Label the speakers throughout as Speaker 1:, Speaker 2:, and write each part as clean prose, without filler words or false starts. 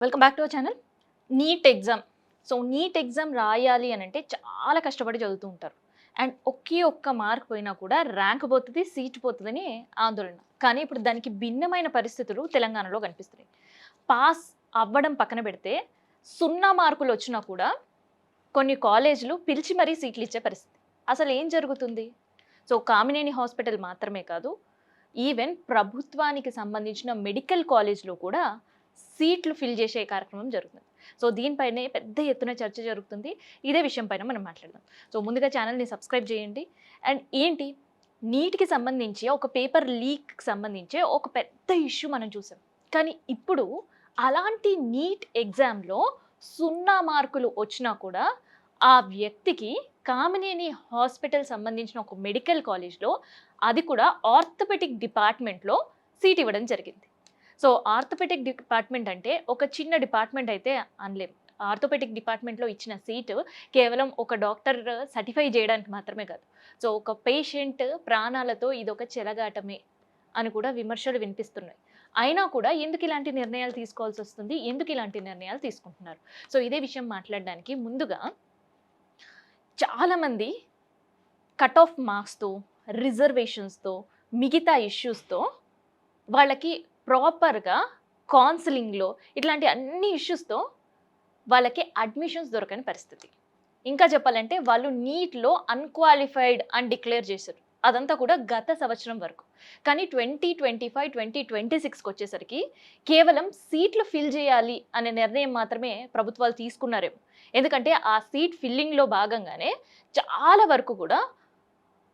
Speaker 1: Welcome back to our channel. NEET exam. So NEET exam రాయాలి అని అంటే చాలా కష్టపడి చదువుతూ ఉంటారు. అండ్ ఒకే ఒక్క మార్క్ పోయినా కూడా ర్యాంక్ పోతుంది, సీట్ పోతుందని ఆందోళన. కానీ ఇప్పుడు దానికి భిన్నమైన పరిస్థితులు తెలంగాణలో కనిపిస్తున్నాయి. పాస్ అవ్వడం పక్కన పెడితే 0 మార్కులు వచ్చినా కూడా కొన్ని కాలేజీలు పిలిచి మరీ సీట్లు ఇచ్చే పరిస్థితి. అసలు ఏం జరుగుతుంది? సో కామినేని హాస్పిటల్ మాత్రమే కాదు, ఈవెన్ ప్రభుత్వానికి సంబంధించిన మెడికల్ కాలేజ్‌లో కూడా సీట్లు ఫిల్ చేసే కార్యక్రమం జరుగుతుంది. సో దీనిపైనే పెద్ద ఎత్తున చర్చ జరుగుతుంది. ఇదే విషయం పైన మనం మాట్లాడదాం. సో ముందుగా ఛానల్‌ని సబ్స్క్రైబ్ చేయండి. అండ్ ఏంటి నీట్‌కి సంబంధించి ఒక పేపర్ లీక్‌కి సంబంధించి ఒక పెద్ద ఇష్యూ మనం చూసాం. కానీ ఇప్పుడు అలాంటి నీట్ ఎగ్జామ్‌లో 0 మార్కులు వచ్చినా కూడా ఆ వ్యక్తికి కామినేని హాస్పిటల్ సంబంధించిన ఒక మెడికల్ కాలేజ్‌లో, అది కూడా ఆర్థోపెడిక్ డిపార్ట్మెంట్‌లో సీట్ ఇవ్వడం జరిగింది. సో ఆర్థోపెడిక్ డిపార్ట్మెంట్ అంటే ఒక చిన్న డిపార్ట్మెంట్ అయితే అనలేం. ఆర్థోపెడిక్ డిపార్ట్మెంట్‌లో ఇచ్చిన సీటు కేవలం ఒక డాక్టర్ సర్టిఫై చేయడానికి మాత్రమే కాదు. సో ఒక పేషెంట్ ప్రాణాలతో ఇదొక చెలగాటమే అని కూడా విమర్శలు వినిపిస్తున్నాయి. అయినా కూడా ఎందుకు ఇలాంటి నిర్ణయాలు తీసుకోవాల్సి వస్తుంది? ఎందుకు ఇలాంటి నిర్ణయాలు తీసుకుంటున్నారు? సో ఇదే విషయం మాట్లాడడానికి ముందుగా చాలామంది కట్ ఆఫ్ మార్క్స్‌తో, రిజర్వేషన్స్‌తో, మిగతా ఇష్యూస్‌తో వాళ్ళకి ప్రాపర్‌గా కౌన్సెలింగ్‌లో ఇట్లాంటి అన్ని ఇష్యూస్‌తో వాళ్ళకి అడ్మిషన్స్ దొరకని పరిస్థితి. ఇంకా చెప్పాలంటే వాళ్ళు నీట్‌లో అన్‌క్వాలిఫైడ్ అని డిక్లేర్ చేశారు. అదంతా కూడా గత సంవత్సరం వరకు. కానీ 2025, 2026కి వచ్చేసరికి కేవలం సీట్లు ఫిల్ చేయాలి అనే నిర్ణయం మాత్రమే ప్రభుత్వాలు తీసుకున్నారేమో. ఎందుకంటే ఆ సీట్ ఫిల్లింగ్‌లో భాగంగానే చాలా వరకు కూడా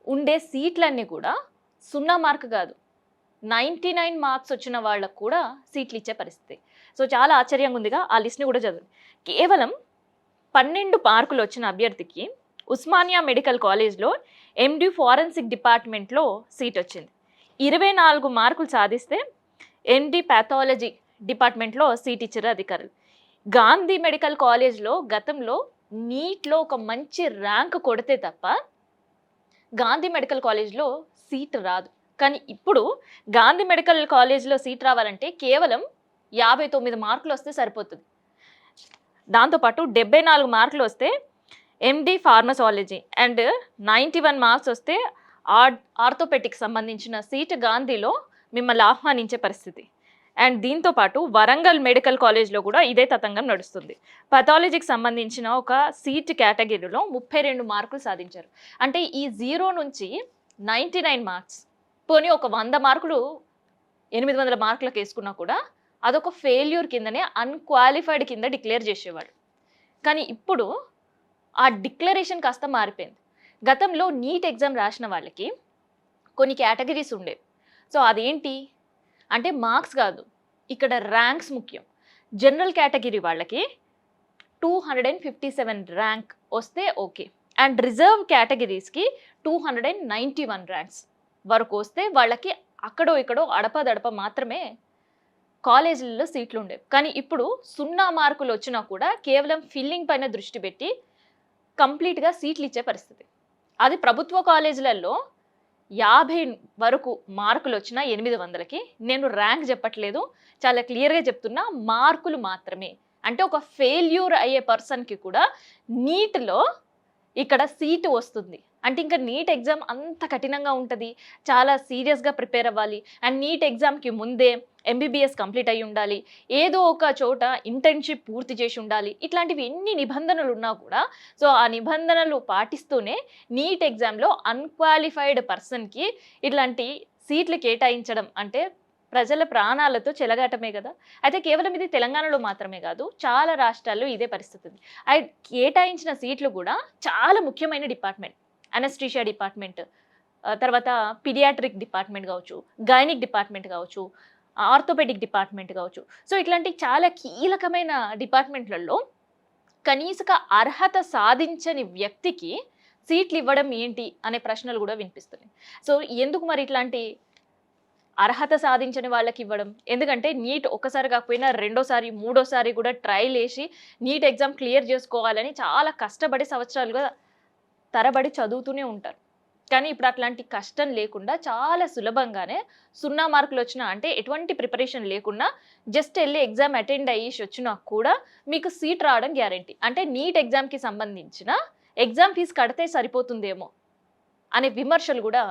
Speaker 1: ఉండే సీట్లన్నీ కూడా 0 మార్క్ కాదు, 99 మార్క్స్ వచ్చిన వాళ్ళకు కూడా సీట్లు ఇచ్చే పరిస్థితి. సో చాలా ఆశ్చర్యంగా ఉందిగా. ఆ లిస్ట్‌ని కూడా చదవండి. కేవలం 12 మార్కులు వచ్చిన అభ్యర్థికి ఉస్మానియా మెడికల్ కాలేజ్‌లో ఎండీ ఫారెన్సిక్ డిపార్ట్మెంట్‌లో సీట్ వచ్చింది. 24 మార్కులు సాధిస్తే ఎండీ పాథాలజీ డిపార్ట్మెంట్‌లో సీట్ ఇచ్చారు అధికారులు. గాంధీ మెడికల్ కాలేజ్‌లో గతంలో నీట్‌లో ఒక మంచి ర్యాంక్ కొడితే తప్ప గాంధీ మెడికల్ కాలేజ్‌లో సీట్ రాదు. కానీ ఇప్పుడు గాంధీ మెడికల్ కాలేజ్‌లో సీట్ రావాలంటే కేవలం 59 మార్కులు వస్తే సరిపోతుంది. దాంతోపాటు 74 మార్కులు వస్తే ఎండీ ఫార్మసాలజీ అండ్ 91 మార్క్స్ వస్తే ఆర్థోపెటిక్ సంబంధించిన సీట్ గాంధీలో మిమ్మల్ని ఆహ్వానించే పరిస్థితి. అండ్ దీంతో పాటు వరంగల్ మెడికల్ కాలేజ్లో కూడా ఇదే తతంగం నడుస్తుంది. పథాలజీకి సంబంధించిన ఒక సీట్ కేటగిరీలో 32 మార్కులు సాధించారు. అంటే ఈ 0 నుంచి 99 మార్క్స్, పోనీ ఒక 100 మార్కులు 800 మార్కులకు వేసుకున్నా కూడా అదొక ఫెయిల్యూర్ కిందనే, అన్‌క్వాలిఫైడ్ కింద డిక్లేర్ చేసేవాడు. కానీ ఇప్పుడు ఆ డిక్లరేషన్ కాస్త మారిపోయింది. గతంలో నీట్ ఎగ్జామ్ రాసిన వాళ్ళకి కొన్ని కేటగిరీస్ ఉండేవి. సో అదేంటి అంటే మార్క్స్ కాదు, ఇక్కడ ర్యాంక్స్ ముఖ్యం. జనరల్ కేటగిరీ వాళ్ళకి 257 ర్యాంక్ వస్తే ఓకే. అండ్ రిజర్వ్ కేటగిరీస్కి 291 ర్యాంక్స్ వరకు వస్తే వాళ్ళకి అక్కడో ఇక్కడో అడపదడప మాత్రమే కాలేజీలలో సీట్లు ఉండేవి. కానీ ఇప్పుడు 0 మార్కులు వచ్చినా కూడా కేవలం ఫిల్లింగ్ పైన దృష్టి పెట్టి కంప్లీట్‌గా సీట్లు ఇచ్చే పరిస్థితి. అది ప్రభుత్వ కాలేజీలలో 50 వరకు మార్కులు వచ్చిన 800కి, నేను ర్యాంక్ చెప్పట్లేదు, చాలా క్లియర్‌గా చెప్తున్నా, మార్కులు మాత్రమే. అంటే ఒక ఫెయిల్యూర్ అయ్యే పర్సన్‌కి కూడా నీట్‌లో ఇక్కడ సీటు వస్తుంది. అంటే ఇంకా నీట్ ఎగ్జామ్ అంత కఠినంగా ఉంటుంది, చాలా సీరియస్‌గా ప్రిపేర్ అవ్వాలి. అండ్ నీట్ ఎగ్జామ్‌కి ముందే ఎంబీబీఎస్ కంప్లీట్ అయ్యి ఉండాలి, ఏదో ఒక చోట ఇంటర్న్‌షిప్ పూర్తి చేసి ఉండాలి. ఇట్లాంటివి ఎన్ని నిబంధనలు ఉన్నా కూడా సో ఆ నిబంధనలు పాటిస్తూనే నీట్ ఎగ్జామ్‌లో అన్‌క్వాలిఫైడ్ పర్సన్‌కి ఇట్లాంటి సీట్లు కేటాయించడం అంటే ప్రజల ప్రాణాలతో చెలగాటమే కదా. అయితే కేవలం ఇది తెలంగాణలో మాత్రమే కాదు, చాలా రాష్ట్రాల్లో ఇదే పరిస్థితి ఉంది. కేటాయించిన సీట్లు కూడా చాలా ముఖ్యమైన డిపార్ట్మెంట్. అనస్థీషియా డిపార్ట్మెంట్, తర్వాత పీడియాట్రిక్ డిపార్ట్మెంట్ కావచ్చు, గైనిక్ డిపార్ట్మెంట్ కావచ్చు, ఆర్థోపెడిక్ డిపార్ట్మెంట్ కావచ్చు. సో ఇట్లాంటి చాలా కీలకమైన డిపార్ట్మెంట్లలో కనీసక అర్హత సాధించని వ్యక్తికి సీట్లు ఇవ్వడం ఏంటి అనే ప్రశ్నలు కూడా వినిపిస్తున్నాయి. సో ఎందుకు మరి ఇట్లాంటి అర్హత సాధించని వాళ్ళకి ఇవ్వడం? ఎందుకంటే నీట్ ఒక్కసారి కాకపోయినా రెండోసారి, మూడోసారి కూడా ట్రయల్ వేసి నీట్ ఎగ్జామ్ క్లియర్ చేసుకోవాలని చాలా కష్టపడి సంవత్సరాలుగా తరబడి చదువుతూనే ఉంటారు. కానీ ఇప్పుడు అట్లాంటి కష్టం లేకుండా చాలా సులభంగానే 0 మార్కులు వచ్చినా అంటే ఎటువంటి ప్రిపరేషన్ లేకుండా జస్ట్ ఎళ్లి ఎగ్జామ్ అటెండ్ అయ్యేసి వచ్చినా కూడా మీకు సీట్ రావడం గ్యారంటీ. అంటే నీట్ ఎగ్జామ్‌కి సంబంధించిన ఎగ్జామ్ ఫీజ్ కడితే సరిపోతుందేమో అనే విమర్శలు గూడా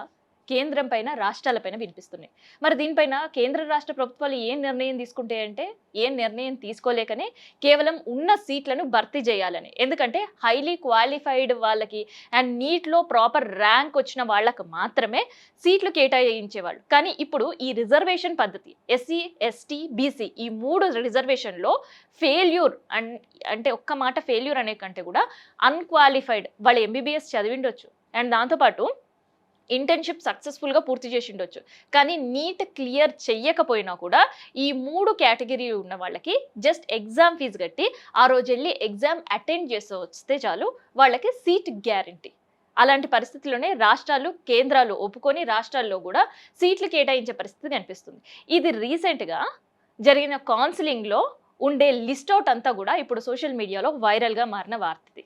Speaker 1: కేంద్రం పైన, రాష్ట్రాల పైన వినిపిస్తున్నాయి. మరి దీనిపైన కేంద్ర, రాష్ట్ర ప్రభుత్వాలు ఏం నిర్ణయం తీసుకుంటాయంటే, ఏం నిర్ణయం తీసుకోలేకనే కేవలం ఉన్న సీట్లను భర్తీ చేయాలని. ఎందుకంటే హైలీ క్వాలిఫైడ్ వాళ్ళకి అండ్ నీట్‌లో ప్రాపర్ ర్యాంక్ వచ్చిన వాళ్ళకి మాత్రమే సీట్లు కేటాయించేవాళ్ళు. కానీ ఇప్పుడు ఈ రిజర్వేషన్ పద్ధతి ఎస్సీ, ఎస్టీ, బీసీ ఈ 3 రిజర్వేషన్‌లో ఫెయిల్యూర్ అంటే ఒక్క మాట ఫెయిల్యూర్ అనే కంటే కూడా అన్‌క్వాలిఫైడ్ వాళ్ళు ఎంబీబీఎస్ చదివిండొచ్చు. అండ్ దాంతో పాటు ఇంటర్న్‌షిప్ సక్సెస్‌ఫుల్‌గా పూర్తి చేసిండొచ్చు. కానీ నీట్ క్లియర్ చెయ్యకపోయినా కూడా ఈ 3 కేటగిరీ ఉన్న వాళ్ళకి జస్ట్ ఎగ్జామ్ ఫీజ్ కట్టి ఆ రోజెళ్లి ఎగ్జామ్ అటెండ్ చేసి వస్తే చాలు వాళ్ళకి సీట్ గ్యారంటీ. అలాంటి పరిస్థితుల్లోనే రాష్ట్రాలు, కేంద్రాలు ఒప్పుకొని రాష్ట్రాల్లో కూడా సీట్లు కేటాయించే పరిస్థితి కనిపిస్తుంది. ఇది రీసెంట్‌గా జరిగిన కౌన్సెలింగ్‌లో ఉండే లిస్ట్ ఔట్ అంతా కూడా ఇప్పుడు సోషల్ మీడియాలో వైరల్‌గా మారిన వార్త ఇది.